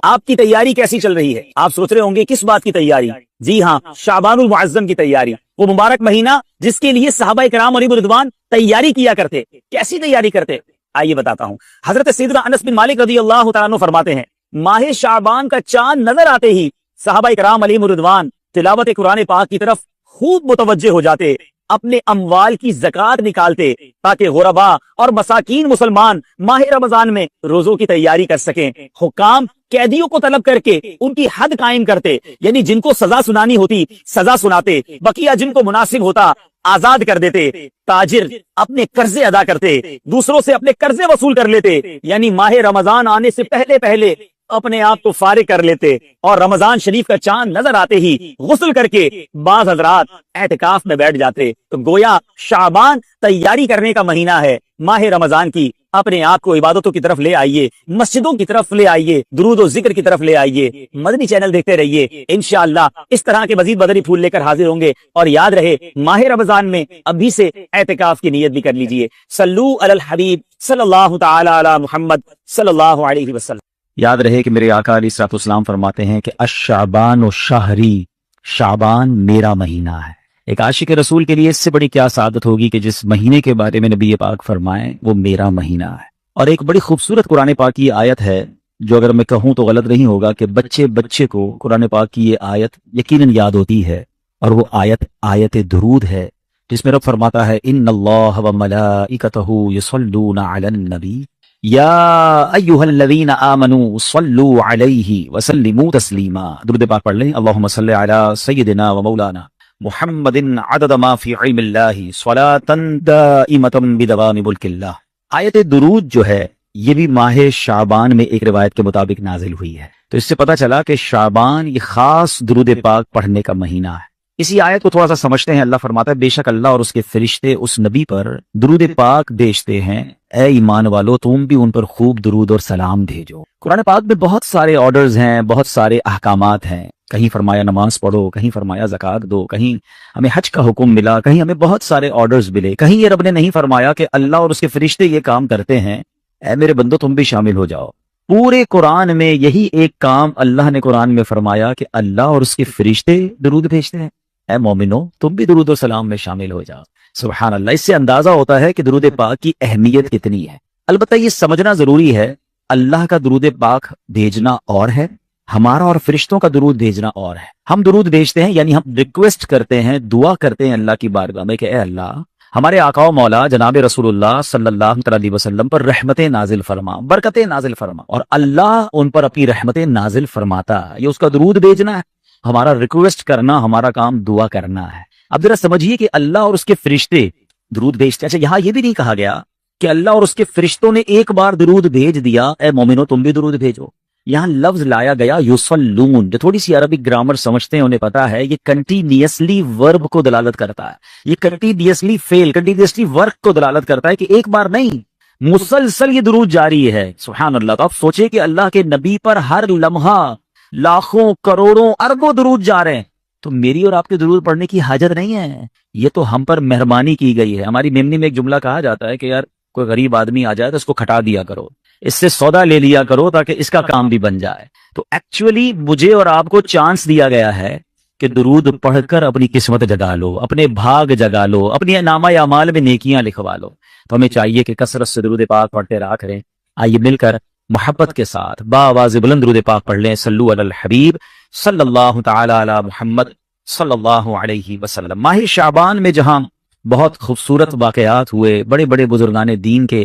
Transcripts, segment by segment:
آپ کی تیاری کیسی چل رہی ہے؟ آپ سوچ رہے ہوں گے کس بات کی تیاری؟ جی ہاں، شعبان المعظم کی تیاری، وہ مبارک مہینہ جس کے لیے صحابہ کرام علیہ رضوان تیاری کیا کرتے۔ کیسی تیاری کرتے؟ آئیے بتاتا ہوں۔ حضرت سیدنا انس بن مالک رضی اللہ تعالیٰ عنہ فرماتے ہیں، ماہ شعبان کا چاند نظر آتے ہی صحابہ کرام علیہ رضوان تلاوت قرآن پاک کی طرف خوب متوجہ ہو جاتے، اپنے اموال کی زکوٰۃ نکالتے تاکہ غربا اور مساکین مسلمان ماہ رمضان میں روزوں کی تیاری کر سکیں۔ حکام قیدیوں کو طلب کر کے ان کی حد قائم کرتے، یعنی جن کو سزا سنانی ہوتی سزا سناتے، بقیہ جن کو مناسب ہوتا آزاد کر دیتے۔ تاجر اپنے قرضے ادا کرتے، دوسروں سے اپنے قرضے وصول کر لیتے، یعنی ماہ رمضان آنے سے پہلے پہلے اپنے آپ کو فارغ کر لیتے، اور رمضان شریف کا چاند نظر آتے ہی غسل کر کے بعض حضرات اعتکاف میں بیٹھ جاتے۔ تو گویا شعبان تیاری کرنے کا مہینہ ہے ماہ رمضان کی۔ اپنے آپ کو عبادتوں کی طرف لے آئیے، مسجدوں کی طرف لے آئیے، درود و ذکر کی طرف لے آئیے، مدنی چینل دیکھتے رہیے، انشاءاللہ اس طرح کے مزید مدنی پھول لے کر حاضر ہوں گے۔ اور یاد رہے، ماہ رمضان میں ابھی سے اعتکاف کی نیت بھی کر لیجئے۔ صلو علی الحبیب صلی اللہ تعالی علی محمد صلی اللہ علیہ وسلم۔ یاد رہے کہ میرے آقا علیہ الصلوۃ والسلام فرماتے ہیں کہ الشعبان و شہری، شعبان میرا مہینہ ہے۔ ایک عاشق رسول کے لیے اس سے بڑی کیا سعادت ہوگی کہ جس مہینے کے بارے میں نبی پاک فرمائیں وہ میرا مہینہ ہے۔ اور ایک بڑی خوبصورت قرآن پاک کی آیت ہے جو اگر میں کہوں تو غلط نہیں ہوگا کہ بچے بچے کو قرآن پاک کی یہ آیت یقیناً یاد ہوتی ہے، اور وہ آیت درود ہے، جس میں رب فرماتا ہے ان اللہ وملائکتہ یصلون علی النبی یا ایھا الذین آمنوا صلوا علیہ وسلموا تسلیما۔ درود پاک پڑھ لیں۔ اللہم صل علی سیدنا و مولانا محمد عدد ما فی علم اللہ صلاۃ دائمۃ بدوام ملک اللہ۔ آیت درود جو ہے یہ بھی ماہ شعبان میں ایک روایت کے مطابق نازل ہوئی ہے، تو اس سے پتہ چلا کہ شعبان یہ خاص درود پاک پڑھنے کا مہینہ ہے۔ اسی آیت کو تھوڑا سا سمجھتے ہیں۔ اللہ فرماتا ہے بے شک اللہ اور اس کے فرشتے اس نبی پر درود پاک بھیجتے ہیں، اے ایمان والو تم بھی ان پر خوب درود اور سلام بھیجو۔ قرآن پاک میں بہت سارے آرڈرز ہیں، بہت سارے احکامات ہیں، کہیں فرمایا نماز پڑھو، کہیں فرمایا زکوٰۃ دو، کہیں ہمیں حج کا حکم ملا، کہیں ہمیں بہت سارے آرڈرز ملے، کہیں یہ رب نے نہیں فرمایا کہ اللہ اور اس کے فرشتے یہ کام کرتے ہیں، اے میرے بندو تم بھی شامل ہو جاؤ۔ پورے قرآن میں یہی ایک کام اللہ نے قرآن میں فرمایا کہ اللہ اور اس کے فرشتے درود بھیجتے ہیں، اے مومنو تم بھی درود و سلام میں شامل ہو جاؤ۔ سبحان اللہ۔ اس سے اندازہ ہوتا ہے کہ درود پاک کی اہمیت کتنی ہے۔ البتہ یہ سمجھنا ضروری ہے اللہ کا درود پاک بھیجنا اور ہے، ہمارا اور فرشتوں کا درود بھیجنا اور ہے۔ ہم درود بھیجتے ہیں یعنی ہم ریکویسٹ کرتے ہیں، دعا کرتے ہیں اللہ کی بارگاہ میں کہ اے اللہ ہمارے آقا و مولا جناب رسول اللہ صلی اللہ علیہ وسلم پر رحمتیں نازل فرما، برکتیں نازل فرما، اور اللہ ان پر اپنی رحمتیں نازل فرماتا ہے۔ یہ اس کا درود بھیجنا ہے، ہمارا ریکویسٹ کرنا، ہمارا کام دعا کرنا ہے۔ اب ذرا سمجھیے کہ اللہ اور اس کے فرشتے درود بھیجتے ہیں۔ اچھا یہاں یہ بھی نہیں کہا گیا کہ اللہ اور اس کے فرشتوں نے ایک بار درود بھیج دیا، اے مومنو تم بھی درود بھیجو۔ یہاں لفظ لایا گیا یصلون، جو تھوڑی سی عربی گرامر سمجھتے ہیں انہیں پتا ہے یہ کنٹینیوسلی ورب کو دلالت کرتا ہے، یہ کنٹینیوسلی فعل، کنٹینیوسلی ورک کو دلالت کرتا ہے کہ ایک بار نہیں، مسلسل یہ درود جاری ہے۔ سبحان اللہ۔ تو آپ سوچیں کہ اللہ کے نبی پر ہر لمحہ لاکھوں کروڑوں اربوں درود جا رہے ہیں، تو میری اور آپ کے درود پڑھنے کی حاجت نہیں ہے، یہ تو ہم پر مہربانی کی گئی ہے۔ ہماری میمنی میں ایک جملہ کہا جاتا ہے کہ یار کوئی غریب آدمی آ جائے تو اس کو کھٹا دیا کرو، اس سے سودا لے لیا کرو تاکہ اس کا کام بھی بن جائے۔ تو ایکچولی مجھے اور آپ کو چانس دیا گیا ہے کہ درود پڑھ کر اپنی قسمت جگا لو، اپنے بھاگ جگا لو، اپنی نامہ اعمال میں نیکیاں لکھوا لو۔ تو ہمیں چاہیے کہ کثرت سے درود پاک پڑھتے رہا کریں۔ آئیے مل کر محبت کے ساتھ باآواز بلند درود پاک پڑھ لیں۔ صلو علی الحبیب صلی اللہ تعالی علی محمد صلی اللہ علیہ وسلم۔ ماہ شعبان میں جہاں بہت خوبصورت واقعات ہوئے، بڑے بڑے بزرگان دین کے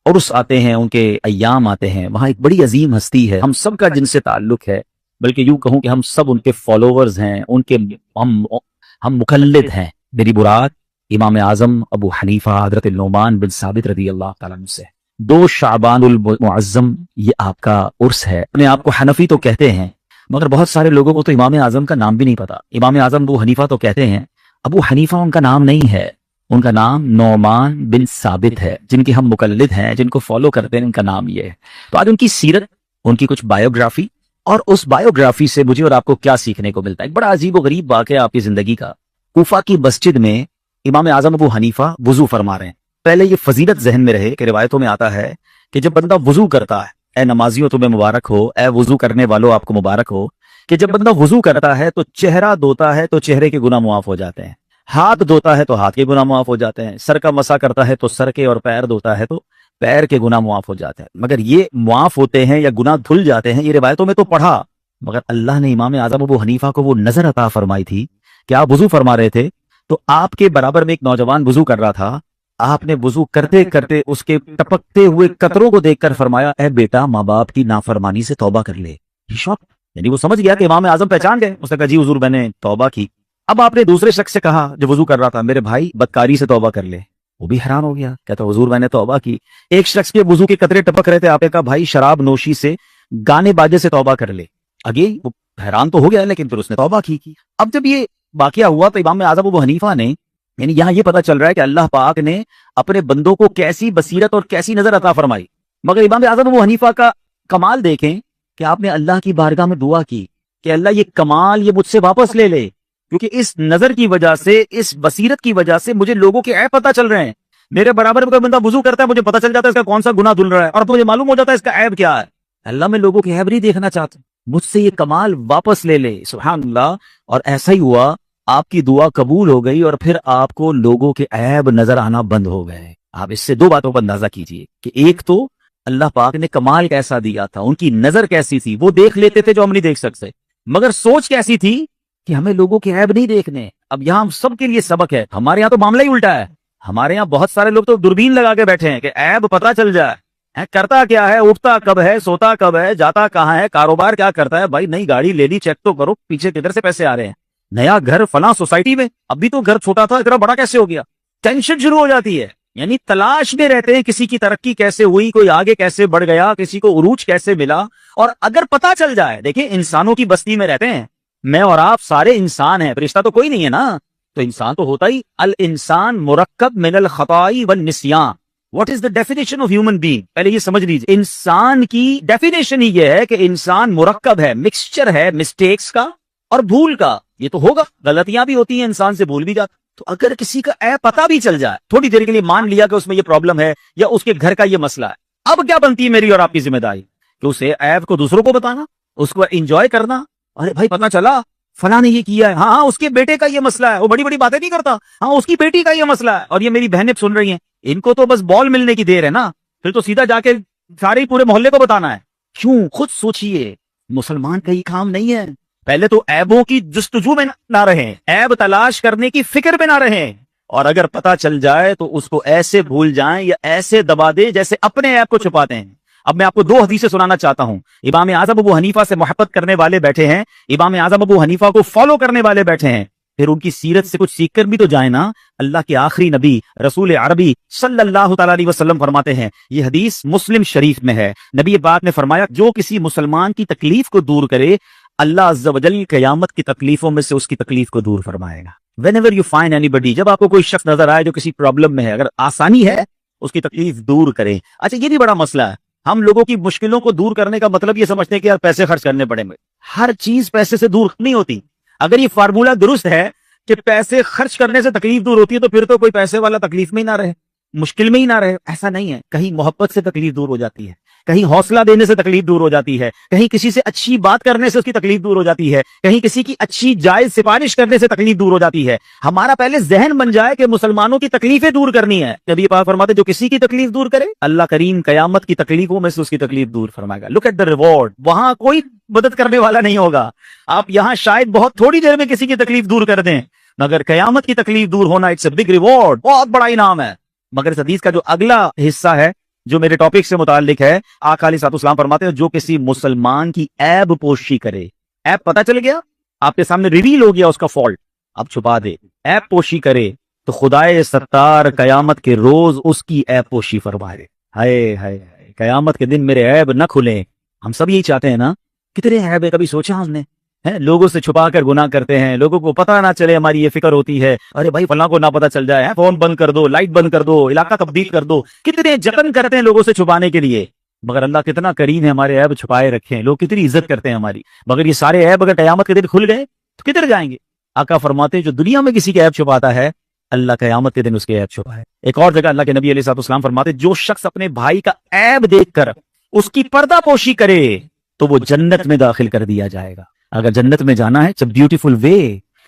عرس آتے ہیں، ان کے ایام آتے ہیں، وہاں ایک بڑی عظیم ہستی ہے، ہم سب کا جن سے تعلق ہے، بلکہ یوں کہوں کہ ہم سب ان کے فالوورز ہیں، ان کے ہم مقلد ہیں۔ میری مراد امام اعظم ابو حنیفہ حضرت نعمان بن ثابت رضی اللہ تعالیٰ عنہ سے۔ 2 شعبان المعظم یہ آپ کا عرس ہے۔ اپنے آپ کو حنفی تو کہتے ہیں، مگر بہت سارے لوگوں کو تو امام اعظم کا نام بھی نہیں پتا۔ امام اعظم ابو حنیفہ تو کہتے ہیں، ابو حنیفہ ان کا نام نہیں ہے، ان کا نام نعمان بن ثابت ہے، جن کے ہم مقلد ہیں، جن کو فالو کرتے ہیں، ان کا نام یہ ہے۔ تو آج ان کی سیرت، ان کی کچھ بایوگرافی، اور اس بایوگرافی سے مجھے اور آپ کو کیا سیکھنے کو ملتا ہے۔ ایک بڑا عجیب و غریب واقعہ آپ کی زندگی کا۔ کوفہ کی مسجد میں امام اعظم ابو حنیفہ وضو فرما رہے ہیں۔ پہلے یہ فضیلت ذہن میں رہے کہ روایتوں میں آتا ہے کہ جب بندہ وضو کرتا ہے اے نمازیوں تمہیں مبارک ہو، اے وضو کرنے والوں آپ کو مبارک ہو کہ جب بندہ وضو کرتا ہے تو چہرہ دھوتا ہے تو چہرے کے گناہ معاف ہو جاتے ہیں، ہاتھ دھوتا ہے تو ہاتھ کے گناہ معاف ہو جاتے ہیں، سر کا مسح کرتا ہے تو سر کے، اور پیر دھوتا ہے تو پیر کے گناہ معاف ہو جاتے ہیں۔ مگر یہ معاف ہوتے ہیں یا گناہ دھل جاتے ہیں، یہ روایتوں میں تو پڑھا، مگر اللہ نے امام اعظم ابو حنیفہ کو وہ نظر عطا فرمائی تھی کہ آپ وضو فرما رہے تھے تو آپ کے برابر میں ایک نوجوان وضو کر رہا تھا، آپ نے وضو کرتے کرتے اس کے ٹپکتے ہوئے قطروں کو دیکھ کر فرمایا اے بیٹا ماں باپ کی نافرمانی سے توبہ کر لے۔ شوق، یعنی وہ سمجھ گیا کہ امام اعظم پہچان گئے، اس نے کہا جی حضور میں نے توبہ کی۔ اب آپ نے دوسرے شخص سے کہا جو وضو کر رہا تھا میرے بھائی بدکاری سے توبہ کر لے، وہ بھی حیران ہو گیا، کہتا حضور میں نے توبہ کی۔ ایک شخص کے وضو کے قطرے ٹپک رہے تھے، آپ نے کہا بھائی شراب نوشی سے، گانے باجے سے توبہ کر لے۔ اگین وہ حیران تو ہو گیا لیکن پھر اس نے توبہ کی۔ اب جب یہ واقعہ ہوا تو امام اعظم ابو حنیفہ نے، یعنی یہاں یہ پتا چل رہا ہے کہ اللہ پاک نے اپنے بندوں کو کیسی بصیرت اور کیسی نظر عطا فرمائی۔ مگر امام اعظم ابو حنیفہ کا کمال دیکھیں کہ آپ نے اللہ کی بارگاہ میں دعا کی کہ اللہ یہ کمال یہ مجھ سے واپس لے لے، کیونکہ اس نظر کی وجہ سے، اس بصیرت کی وجہ سے مجھے لوگوں کے عیب پتہ چل رہے ہیں۔ میرے برابر میں کوئی بندہ وضو کرتا ہے، مجھے پتہ چل جاتا ہے اس کا کون سا گناہ دھل رہا ہے، اور مجھے معلوم ہو جاتا ہے اس کا عیب کیا ہے۔ اللہ میں لوگوں کے عیب نہیں دیکھنا چاہتا، مجھ سے یہ کمال واپس لے لے، سبحان اللہ۔ اور ایسا ہی ہوا، آپ کی دعا قبول ہو گئی اور پھر آپ کو لوگوں کے عیب نظر آنا بند ہو گئے۔ آپ اس سے دو باتوں پر اندازہ کیجئے کہ ایک تو اللہ پاک نے کمال کیسا دیا تھا، ان کی نظر کیسی تھی، وہ دیکھ لیتے تھے جو ہم نہیں دیکھ سکتے، مگر سوچ کیسی تھی کہ ہمیں لوگوں کے عیب نہیں دیکھنے۔ اب یہاں ہم سب کے لیے سبق ہے، ہمارے یہاں تو معاملہ ہی الٹا ہے، ہمارے یہاں بہت سارے لوگ تو دوربین لگا کے بیٹھے ہیں کہ عیب پتہ چل جائے، کرتا کیا ہے، اٹھتا کب ہے، سوتا کب ہے، جاتا کہاں ہے، کاروبار کیا کرتا ہے۔ بھائی نئی گاڑی لے لی، چیک تو کرو پیچھے کدھر سے پیسے آ رہے ہیں، نیا گھر فلاں سوسائٹی میں، ابھی تو گھر چھوٹا تھا اتنا بڑا کیسے ہو گیا، ٹینشن شروع ہو جاتی ہے۔ یعنی تلاش میں رہتے ہیں کسی کی ترقی کیسے ہوئی، کوئی آگے کیسے بڑھ گیا، کسی کو عروج کیسے ملا۔ اور اگر پتہ چل جائے، دیکھیں انسانوں کی بستی میں رہتے ہیں، میں اور آپ سارے انسان ہیں، فرشتہ تو کوئی نہیں ہے نا، تو انسان تو ہوتا ہی۔ الانسان مرکب من الخطاء والنسیان۔ What is the definition of human being? پہلے یہ سمجھ لیجیے، انسان کی ڈیفینیشن ہی یہ ہے کہ انسان مرکب ہے، مکسچر ہے مسٹیکس کا اور بھول کا۔ یہ تو ہوگا، غلطیاں بھی ہوتی ہیں، انسان سے بھول بھی جاتا۔ تو اگر کسی کا عیب پتہ بھی چل جائے، تھوڑی دیر کے لیے مان لیا کہ اس میں یہ پرابلم ہے یا اس کے گھر کا یہ مسئلہ ہے، اب کیا بنتی ہے میری اور آپ کی ذمہ داری کہ اسے عیب کو دوسروں کو بتانا، اس کو انجوائے کرنا۔ ارے بھائی پتہ چلا فلاں نے یہ کیا ہے، ہاں اس کے بیٹے کا یہ مسئلہ ہے، وہ بڑی بڑی باتیں نہیں کرتا، ہاں اس کی بیٹی کا یہ مسئلہ ہے، اور یہ میری بہنیں سن رہی ہیں، ان کو تو بس بال ملنے کی دیر ہے نا، پھر تو سیدھا جا کے سارے پورے محلے کو بتانا ہے۔ کیوں؟ خود سوچئے، مسلمان کا یہ کام نہیں ہے۔ پہلے تو عیبوں کی جستجو میں نہ رہیں، عیب تلاش کرنے کی فکر میں نہ رہیں، اور اگر پتہ چل جائے تو اس کو ایسے بھول جائیں یا ایسے دبا دیں جیسے اپنے عیب کو چھپاتے ہیں۔ اب میں آپ کو دو حدیثیں سنانا چاہتا ہوں۔ امام اعظم ابو حنیفہ سے محبت کرنے والے بیٹھے ہیں، امام اعظم ابو حنیفہ کو فالو کرنے والے بیٹھے ہیں، پھر ان کی سیرت سے کچھ سیکھ کر بھی تو جائیں نا۔ اللہ کے آخری نبی رسول عربی صلی اللہ تعالی علیہ وسلم فرماتے ہیں، یہ حدیث مسلم شریف میں ہے، نبی پاک نے فرمایا جو کسی مسلمان کی تکلیف کو دور کرے، اللہ عز و جل قیامت کی تکلیفوں میں سے اس کی تکلیف کو دور فرمائے گا۔ whenever you find anybody، جب آپ کو کوئی شخص نظر آئے جو کسی پرابلم میں ہے، اگر آسانی ہے اس کی تکلیف دور کریں۔ اچھا یہ بھی بڑا مسئلہ ہے، ہم لوگوں کی مشکلوں کو دور کرنے کا مطلب یہ سمجھتے ہیں کہ یار پیسے خرچ کرنے پڑیں گے۔ ہر چیز پیسے سے دور نہیں ہوتی۔ اگر یہ فارمولہ درست ہے کہ پیسے خرچ کرنے سے تکلیف دور ہوتی ہے تو پھر تو کوئی پیسے والا تکلیف میں ہی نہ رہے، مشکل میں ہی نہ رہے۔ ایسا نہیں ہے، کہیں محبت سے تکلیف دور ہو جاتی ہے، کہیں حوصلہ دینے سے تکلیف دور ہو جاتی ہے، کہیں کسی سے اچھی بات کرنے سے اس کی تکلیف دور ہو جاتی ہے، کہیں کسی کی اچھی جائز سفارش کرنے سے تکلیف دور ہو جاتی ہے۔ ہمارا پہلے ذہن بن جائے کہ مسلمانوں کی تکلیفیں دور کرنی ہے۔ نبی پاک فرماتے جو کسی کی تکلیف دور کرے، اللہ کریم قیامت کی تکلیفوں میں سے اس کی تکلیف دور فرمائے گا۔ لک ایٹ دا ریوارڈ، وہاں کوئی مدد کرنے والا نہیں ہوگا۔ آپ یہاں شاید بہت تھوڑی دیر میں کسی کی تکلیف دور کر دیں، مگر قیامت کی تکلیف دور ہونا اٹس اے بگ ریوارڈ، بہت بڑا انعام ہے۔ مگر اس حدیث کا جو اگلا حصہ ہے جو میرے ٹاپک سے متعلق ہے، آقا علیہ الصلوۃ والسلام فرماتے ہیں جو کسی مسلمان کی عیب پوشی کرے، عیب پتہ چل گیا، آپ کے سامنے ریویل ہو گیا اس کا فالٹ، اب چھپا دے، عیب پوشی کرے تو خدائے ستار قیامت کے روز اس کی عیب پوشی فرمائے۔ ہائے ہائے، قیامت کے دن میرے عیب نہ کھلیں۔ ہم سب یہی چاہتے ہیں نا، کتنے عیب ہے کبھی سوچا ہم نے؟ لوگوں سے چھپا کر گناہ کرتے ہیں، لوگوں کو پتہ نہ چلے، ہماری یہ فکر ہوتی ہے ارے بھائی فلاں کو نہ پتہ چل جائے، فون بند کر دو، لائٹ بند کر دو، علاقہ تبدیل کر دو، کتنے جتن کرتے ہیں لوگوں سے چھپانے کے لیے۔ مگر اللہ کتنا کریم ہے، ہمارے عیب چھپائے رکھے، لوگ کتنی عزت کرتے ہیں ہماری، مگر یہ سارے عیب اگر قیامت کے دن کھل گئے تو کدھر جائیں گے؟ آقا فرماتے ہیں جو دنیا میں کسی کے عیب چھپاتا ہے، اللہ قیامت کے دن اس کے عیب چھپائے۔ ایک اور جگہ اللہ کے نبی علیہ الصلوۃ والسلام فرماتے ہیں جو شخص اپنے بھائی کا عیب دیکھ کر اس کی پردہ پوشی کرے تو وہ جنت میں داخل کر دیا جائے گا. اگر جنت میں جانا ہے بیوٹیفل وے،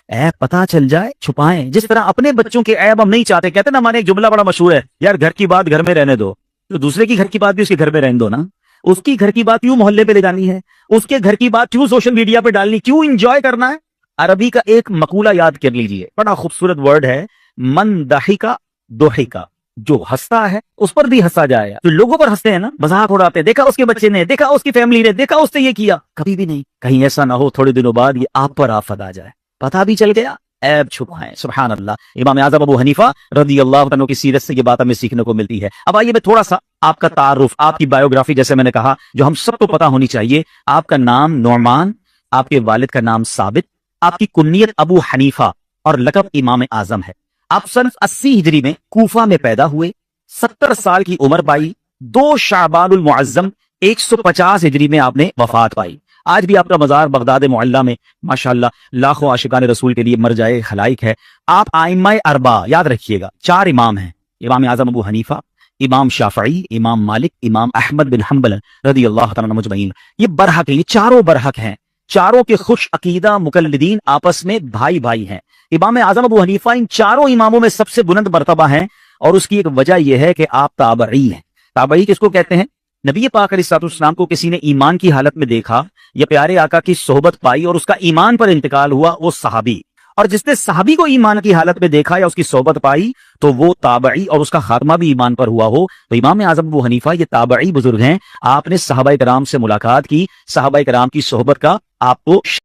عیب پتا چل جائے چھپائیں. جس طرح اپنے بچوں کے عیب ہم نہیں چاہتے. کہتے ہیں نا، ہمارے ایک جملہ بڑا مشہور ہے، یار گھر کی بات گھر میں رہنے دو، تو دوسرے کی گھر کی بات بھی اس کے گھر میں رہنے دو نا. اس کی گھر کی بات کیوں محلے پہ لے جانی ہے؟ اس کے گھر کی بات کیوں سوشل میڈیا پہ ڈالنی؟ کیوں انجوائے کرنا ہے؟ عربی کا ایک مقولہ یاد کر لیجئے، بڑا خوبصورت ورڈ ہے، من ضحکا ضحکا. جو ہنستا ہے اس پر بھی ہنسا جائے گا. جو لوگوں پر ہنستے ہیں نا، مذاق اڑاتے ہیں، دیکھا اس کے بچے نے، دیکھا اس کی فیملی نے، دیکھا اس نے یہ کیا، کبھی بھی نہیں. کہیں ایسا نہ ہو تھوڑے دنوں بعد یہ آپ پر آفت آ جائے. پتہ بھی چل گیا، عیب چھپائیں. سبحان اللہ. امام اعظم ابو حنیفہ رضی اللہ عنہ کی سیرت سے یہ بات ہمیں سیکھنے کو ملتی ہے. اب آئیے میں تھوڑا سا آپ کا تعارف، آپ کی بایوگرافی، جیسے میں نے کہا جو ہم سب کو پتا ہونی چاہیے. آپ کا نام نعمان، آپ کے والد کا نام ثابت، آپ کی کنیت ابو حنیفہ اور لقب امام اعظم ہے. آپ سن 80 ہجری میں کوفہ میں پیدا ہوئے، 70 سال کی عمر پائی. 2 شعبان المعظم 150 ہجری میں آپ نے وفات پائی. آج بھی آپ کا مزار بغداد معلہ میں ماشاءاللہ لاکھوں عاشقان رسول کے لیے مرجع خلائق ہے. آپ ائمہ اربعہ یاد رکھیے گا، 4 امام ہیں، امام اعظم ابو حنیفہ، امام شافعی، امام مالک، امام احمد بن حنبل رضی اللہ تعالیٰ عنہ مجمعین. یہ برحق ہیں، یہ چاروں برحق ہیں، چاروں کے خوش عقیدہ مقلدین آپس میں بھائی بھائی ہیں. امام اعظم ابو حنیفہ ان چاروں اماموں میں سب سے بلند مرتبہ ہیں، اور اس کی ایک وجہ یہ ہے کہ آپ تابعی ہیں. تابعی کس کو کہتے ہیں؟ نبی پاک علیہ الصلوۃ والسلام کو کسی نے ایمان کی حالت میں دیکھا یا پیارے آقا کی صحبت پائی اور اس کا ایمان پر انتقال ہوا، وہ صحابی. اور جس نے صحابی کو ایمان کی حالت میں دیکھا یا اس کی صحبت پائی تو وہ تابعی، اور اس کا خاتمہ بھی ایمان پر ہوا ہو. تو امام اعظم ابو حنیفہ یہ تابعی بزرگ ہیں. آپ نے صحابہ کرام سے ملاقات کی، صحابہ کرام کی صحبت کا آپ کو